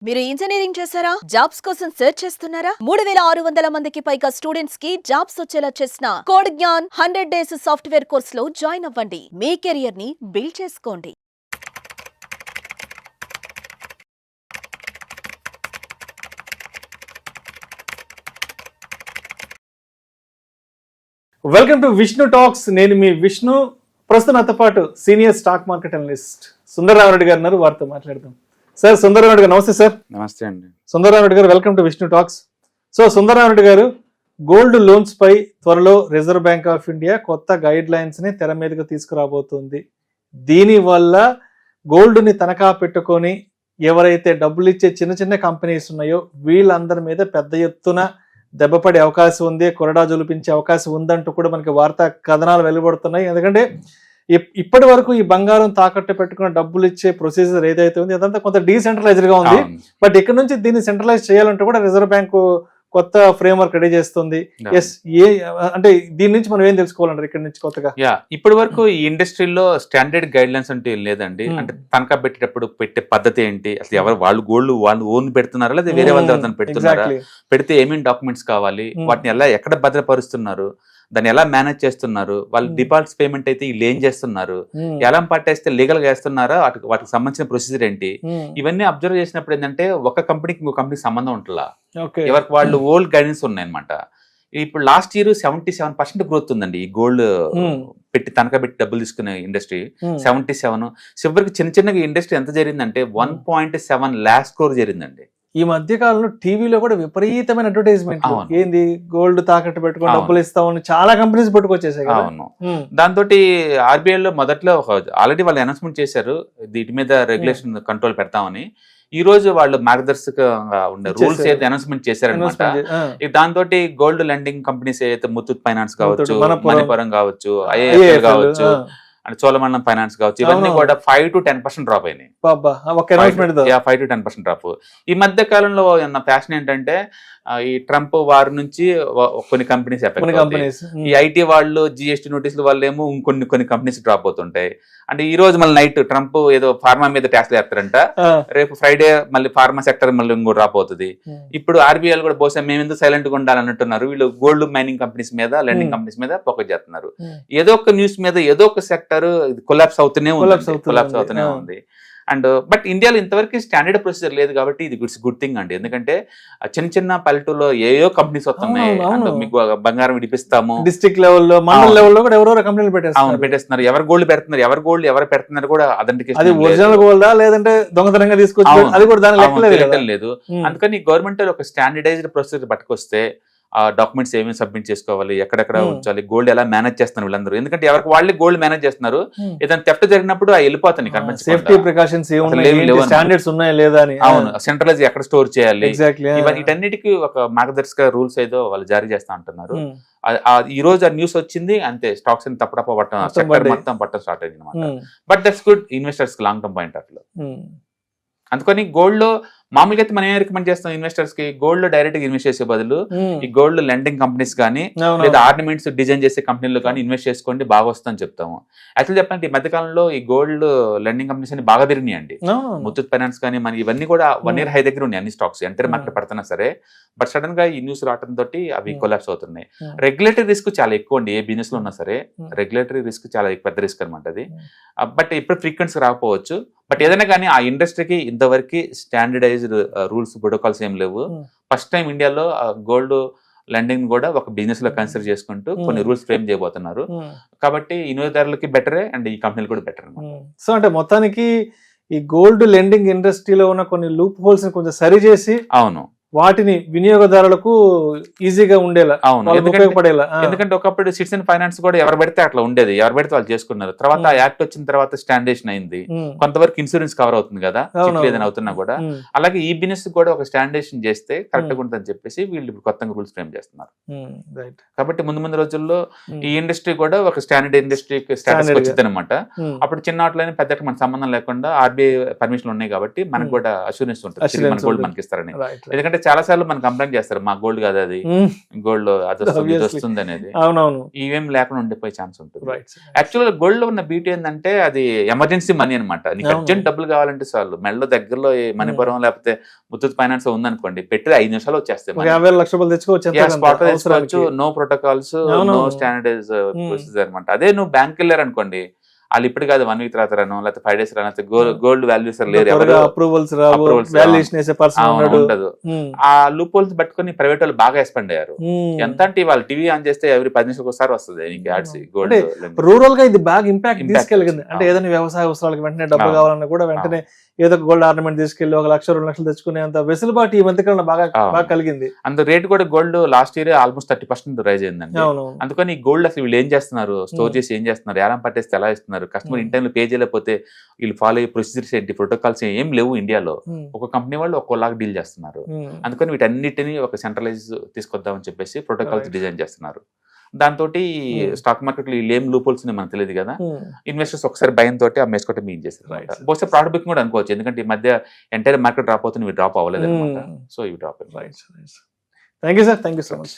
మీరు ఇంజనీరింగ్ చేశారా? జాబ్స్ కోసం సెర్చ్ చేస్తున్నారా? 3600 మందికి పైగా స్టూడెంట్స్ కి జాబ్స్ వచ్చేలా చేసిన code Gyan 100 days software course లో జాయిన్ అవ్వండి. మీ కెరియర్ ని బిల్డ్ చేసుకోండి. Welcome to Vishnu talks. నేను మీ విష్ణు. ప్రస్తుతం నాతో పాటు senior stock market analyst Sundararamareddy గారు ఉన్నారు. వారితో మాట్లాడదాం. సార్, సుందరరామరెడ్డి గారు నమస్తే సార్. నమస్తే అండి. సుందరరామరెడ్డి గారు, welcome to Vishnu talks. So Sundararamareddy గారు, గోల్డ్ లోన్స్ పై త్వరలో రిజర్వ్ బ్యాంక్ ఆఫ్ ఇండియా కొత్త గైడ్ లైన్స్ ని తెర మీదకు తీసుకురాబోతుంది. దీనివల్ల గోల్డ్ ని తనఖా పెట్టుకొని ఎవరైతే డబ్బులు ఇచ్చే చిన్న చిన్న కంపెనీస్ ఉన్నాయో వీళ్ళందరి మీద పెద్ద ఎత్తున దెబ్బపడే అవకాశం ఉంది, కొరడా జొలిపించే అవకాశం ఉందంటూ కూడా మనకి వార్తా కథనాలు వెలువడుతున్నాయి. ఎందుకంటే ఇప్పటి వరకు ఈ బంగారం తాకట్టు పెట్టుకున్న డబ్బులు ఇచ్చే ప్రొసీజర్ ఏదైతే ఉంది అదంతా కొంత డీసెంట్రలైజ్డ్ గా ఉంది. బట్ ఇక్కడ నుంచి దీన్ని సెంట్రలైజ్ చేయాలంటే కూడా రిజర్వ్ బ్యాంకు కొత్త ఫ్రేమ్ వర్క్ రెడీ చేస్తుంది. అంటే దీని నుంచి మనం ఏం తెలుసుకోవాలంటారు ఇక్కడ నుంచి కొత్తగా? ఇప్పటి వరకు ఈ ఇండస్ట్రీలో స్టాండర్డ్ గైడ్ లైన్స్ అంటే లేదండి. అంటే తనఖా పెట్టేటప్పుడు పెట్టే పద్ధతి ఏంటి, అసలు ఎవరు వాళ్ళు ఓన్ పెడుతున్నారా లేదా వేరే వాళ్ళ పెడుతున్నారా, పెడితే ఏమేమి డాక్యుమెంట్స్ కావాలి, వాటిని ఎలా ఎక్కడ భద్రపరుస్తున్నారు, దాన్ని ఎలా మేనేజ్ చేస్తున్నారు, వాళ్ళు డిపాజిట్స్ పేమెంట్ అయితే వీళ్ళు ఏం చేస్తున్నారు, ఎలా పట్టేస్తే లీగల్ గా వేస్తున్నారా, వాటికి సంబంధించిన ప్రొసీజర్ ఏంటి, ఇవన్నీ అబ్జర్వ్ చేసినప్పుడు ఏంటంటే ఒక కంపెనీకి ఇంకో కంపెనీకి సంబంధం ఉంటుందా, ఎవరికి వాళ్ళు ఓల్డ్ గైడెన్స్ ఉన్నాయన్నమాట. ఇప్పుడు లాస్ట్ ఇయర్ 77% గ్రోత్ ఉందండి ఈ గోల్డ్ పెట్టి తనఖా పెట్టి డబ్బులు తీసుకునే ఇండస్ట్రీ. 77 చివరికి చిన్న చిన్నగా ఇండస్ట్రీ ఎంత జరిగిందంటే 1.7 lakhs crore జరిగిందండి. ఈ మధ్య కాలంలో టీవీలో కూడా విపరీతమైన అడ్వర్టైజ్మెంట్, ఏంది గోల్డ్ తాకట్టు పెట్టుకుని డబ్బులు ఇస్తామని చాలా కంపెనీస్ పట్టుకొచ్చేసాయి. అవును, దాంతో ఆర్బీఐ లో మొదట్లో ఆల్రెడీ వాళ్ళు అనౌన్స్మెంట్ చేశారు వీటి మీద రెగ్యులేషన్ కంట్రోల్ పెడతామని. ఈ రోజు వాళ్ళు మార్గదర్శకంగా ఉండే రూల్స్ అయితే అనౌన్స్మెంట్ చేశారనమాట. దాంతో గోల్డ్ లెండింగ్ కంపెనీస్ అయితే ముత్తూట్ ఫైనాన్స్ కావచ్చు, మణిపురం కావచ్చు, ఐఐఎఫ్ఎల్ కావచ్చు, అండ్ చోళమండలం ఫైనాన్స్ కావచ్చు, ఇవన్నీ కూడా 5 to 10% డ్రాప్ అయినాయి. 5 to 10% డ్రాప్. ఈ మధ్య కాలంలో ఉన్న ఫ్యాషన్ ఏంటంటే ఈ ట్రంప్ వారి నుంచి కొన్ని కంపెనీస్ ఎఫెక్ట్, ఈ ఐటీ వాళ్ళు జిఎస్టీ నోటీసుల వల్ల ఏమో కొన్ని కంపెనీస్ డ్రాప్ అవుతుంటాయి. అంటే ఈ రోజు మళ్ళీ నైట్ ట్రంప్ ఏదో ఫార్మా మీద ట్యాక్స్ వేస్తారంట, రేపు ఫ్రైడే మళ్ళీ ఫార్మా సెక్టర్ మళ్ళీ ఇంకో డ్రాప్ అవుతుంది. ఇప్పుడు ఆర్బీఐ కూడా బహుశా మేము ఎందుకు సైలెంట్ గా ఉండాలన్నట్టున్నారు, వీళ్ళు గోల్డ్ మైనింగ్ కంపెనీస్ మీద లెండింగ్ కంపెనీస్ మీద ఫోకస్ చేస్తున్నారు. ఏదో ఒక న్యూస్ మీద ఏదో ఒక సెక్టర్ కొలాప్స్ అవుతూనే ఉంది. అండ్ బట్ ఇండియాలో ఇంతవరకు స్టాండర్డ్ ప్రొసీజర్ లేదు కాబట్టి ఇది గుడ్ థింగ్ అండి. ఎందుకంటే చిన్న చిన్న పల్లెటూరులో ఏయో కంపెనీస్ వస్తున్నాయి, మీకు బంగారం విడిపిస్తాము, డిస్ట్రిక్ట్ లెవెల్లో మండల లెవెల్లో కూడా ఎవరో కంపెనీలు పెట్టేస్తున్నారు. ఎవరు గోల్డ్ పెడుతున్నారు కూడా అది ఒరిజినల్ గోల్డా లేదంటే దొంగతనంగా తీసుకొచ్చి అది కూడా దాని లేదు. అందుకని గవర్నమెంట్ ఒక స్టాండర్డైజ్డ్ ప్రొసీజర్ పట్టుకొస్తే ఆ డాక్యుమెంట్స్ ఏమేమి సబ్మిట్ చేసుకోవాలి, ఎక్కడెక్కడ ఉంచాలి, గోల్డ్ ఎలా మేనేజ్ చేస్తున్నారు వీళ్ళందరూ. ఎందుకంటే ఎవరికి వాళ్ళే గోల్డ్ మేనేజ్ చేస్తున్నారు, ఏదైనా థెఫ్ట్ జరిగినప్పుడు వెళ్ళిపోతాయి. సేఫ్టీ ప్రికాషన్స్ స్టాండర్డ్స్ ఉన్నాయా లేదా అని. అవును, సెంట్రలైజ్ ఎక్కడ స్టోర్ చేయాలి, వీటన్నిటికీ ఒక మార్గదర్శక రూల్స్ ఏదో వాళ్ళు జారీ చేస్తా అంటున్నారు. ఈ రోజు ఆ న్యూస్ వచ్చింది అంతే, స్టాక్స్ తప్పడప్ప పట్టడం మొత్తం పట్టడం స్టార్ట్ అయింది అనమాట. But that's good investors long term point of లో. అందుకని గోల్డ్ లో మామూలుగా అయితే మనం ఏం రికమెండ్ చేస్తాం ఇన్వెస్టర్స్ కి, గోల్డ్ లో డైరెక్ట్ గా ఇన్వెస్ట్ చేసే బదులు ఈ గోల్డ్ లెండింగ్ కంపెనీస్ కానీ లేదా ఆర్నమెంట్స్ డిజైన్ చేసే కంపెనీలు కానీ ఇన్వెస్ట్ చేసుకోండి, బాగా వస్తుందని చెప్తాము. యాక్చువల్ చెప్పాలంటే ఈ మధ్యకాలంలో ఈ గోల్డ్ లెండింగ్ కంపెనీస్ అని బాగా పెరిగినాయండి. ముత్తూట్ ఫైనాన్స్ కానీ మన ఇవన్నీ కూడా 1 year హై దగ్గర ఉన్నాయి అన్ని స్టాక్స్, ఎంటర్ మార్కెట్ పడుతున్నా సరే. బట్ సడన్ గా ఈ న్యూస్ రావడం తోటి అవి కొలాప్స్ అవుతున్నాయి. రెగ్యులేటరీ రిస్క్ చాలా ఎక్కువ అండి, ఏ బిజినెస్ లో ఉన్నా సరే రెగ్యులేటరీ రిస్క్ చాలా పెద్ద రిస్క్ అనమాట అది. బట్ ఇప్పుడు ఫ్రీక్వెన్సీ రాకపోవచ్చు, బట్ ఏదైనా కానీ ఆ ఇండస్ట్రీకి ఇంతవరకు స్టాండర్డైజ్డ్ రూల్స్ ప్రోటోకాల్స్ ఏం లేవు. ఫస్ట్ టైం ఇండియాలో గోల్డ్ లెండింగ్ కూడా ఒక బిజినెస్ లో కన్సిడర్ చేసుకుంటూ కొన్ని రూల్స్ ఫ్రేమ్ చేయబోతున్నారు. కాబట్టి వినియోగదారులకి బెటరే అండ్ ఈ కంపెనీలు కూడా బెటర్. సో అంటే మొత్తానికి ఈ గోల్డ్ లెండింగ్ ఇండస్ట్రీలో ఉన్న కొన్ని లూప్ హోల్స్ ని కొంచెం సరి చేసి అవును వాటిని వినియోగదారులకు ఈజీగా ఉండేలా, ఉపయోగపడేలా. ఎందుకంటే ఒకప్పుడు సిటిజన్ ఫైనాన్స్ కూడా ఎవరు పెడితే అట్లా ఉండేది, ఎవరు పెడితే వాళ్ళు చేసుకున్నారు. తర్వాత ఆ యాక్ట్ వచ్చిన తర్వాత స్టాండర్డేషన్ అయింది, కొంతవరకు ఇన్సూరెన్స్ కవర్ అవుతుంది కదా ఏదైనా అవుతున్నా కూడా. అలాగే ఈ బిజినెస్ కూడా ఒక స్టాండర్డేషన్ చేస్తే కరెక్ట్ గా ఉంటుందని చెప్పేసి వీళ్ళు కొత్తగా రూల్స్ ఫ్రేమ్ చేస్తున్నారు. కాబట్టి ముందు రోజుల్లో ఈ ఇండస్ట్రీ కూడా ఒక స్టాండర్డ్ ఇండస్ట్రీ స్టాటస్ వచ్చింది అనమాట. అప్పుడు చిన్న వాటిలోనే పెద్దకి మన సంబంధం లేకుండా ఆర్బీఐ పర్మిషన్ ఉన్నాయి కాబట్టి మనకు కూడా అష్యూరెన్స్ ఉంటుంది, గోల్డ్ మనకి ఇస్తారని. ఎందుకంటే చాలా సార్లు మనం కంప్లైంట్ చేస్తారు మా గోల్డ్ కాదు అది, గోల్డ్ అది వస్తుంది ఇది Obviously. వస్తుంది అనేది. అవునవును. ఇవేం లేకుండా ఉండిపోయే ఛాన్స్ ఉంటుంది. రైట్. యాక్చువల్గా గోల్డ్ లో ఉన్న బ్యూటీ ఏంటంటే అది ఎమర్జెన్సీ మనీ అనమాట. నీకు అవును. అర్జెంట్ డబ్బులు కావాలంటే చాలు, మెడలో దగ్గరలో మణిపురం లేకపోతే ముత్తూట్ ఫైనాన్స్ ఉందనుకోండి, పెట్టితే 5 నిమిషాలు వచ్చేస్తాయి. ఒక 50 లక్షల రూపాయలు తెచ్చుకోవచ్చు ఎంత స్పాట్ అంత తీసుకోవచ్చు, అవసరానికి. నో ప్రోటోకాల్స్, అవును. నో స్టాండర్డైజ్ ప్రొసీజర్ అనమాట. అదే నువ్వు బ్యాంక్ వెళ్ళారు అనుకోండి, వాళ్ళు ఇప్పుడు కాదు 1 వీక్ తర్వాత రాను లేకపోతే 5 days రాను, గోల్డ్ వాల్యూస్ లేరు, ఎవరు అప్రూవల్స్ రావు, approvals వాల్యుయేషన్ చేసే పర్సన్ ఉన్నాడు. ఉండదు. ఆ లూప్ హోల్స్ పట్టుకొని ప్రైవేట్ వాళ్ళు బాగా ఎక్స్పెండ్ అయ్యారు. ఎంత అంటే వాళ్ళు టీవీ ఆన్ చేస్తే ఎవరి 10 నిమిషాలకు ఒకసారి వస్తుంది నీకు యాడ్స్ గోల్డ్. రూరల్ గా ఇది బాగా ఇంపాక్ట్ Impact తీసుకెళ్ళింది. అంటే అవును. ఏదైనా వ్యవసాయ అవసరాలకు వెంటనే డబ్బు అవును. కావాలన్నా కూడా వెంటనే ఏదో ఒక గోల్డ్ ఆర్నమెంట్ తీసుకెళ్లి 1 లక్ష 2 లక్షలు తెచ్చుకునేంత వెసులుబాటు ఈ మధ్యకాలంలో బాగా అవును. బాగా కలిగింది. అంత రేట్ కూడా gold last year almost 30% rise అయిందండి. అవును. అందుకని ఈ గోల్డ్ అసలు వీళ్ళు ఏం చేస్తున్నారు, స్టోర్ చేసి ఏం చేస్తున్నారు, ఏలం పట్టేస్తే ఎలా ఇస్తున్నారు, కస్టమర్ ఇన్ టైంలో పే చేయలేకపోతే వీళ్ళు ఫాలో అయ్యే ప్రొసీజర్స్ ఏంటి, ప్రోటోకాల్స్ ఏం లేవు ఇండియాలో. ఒక కంపెనీ వాళ్ళు ఒక్కోలాగా డీల్ చేస్తున్నారు. అందుకని వీటన్నిటిని ఒక సెంట్రలైజ్ తీసుకొద్దామని చెప్పేసి ప్రోటోకాల్స్ Right. డిజైన్ చేస్తున్నారు. దాంతో స్టాక్ మార్కెట్ లో వీళ్ళు ఏం లూపోల్స్ మనకు తెలియదు కదా, ఇన్వెస్టర్స్ ఒకసారి భయం తోటి అమ్మేసుకోవటం మీన్ చేస్తారు. Right. బహుశా ప్రాఫిట్ బుకింగ్ కూడా అనుకోవచ్చు, ఎందుకంటే ఈ మధ్య ఎంటైర్ మార్కెట్ డ్రాప్ అవుతుంది, డ్రాప్ అవ్వలేదు అనమాట. సో ఇవి drop. Right. Thank you sir, thank you so much.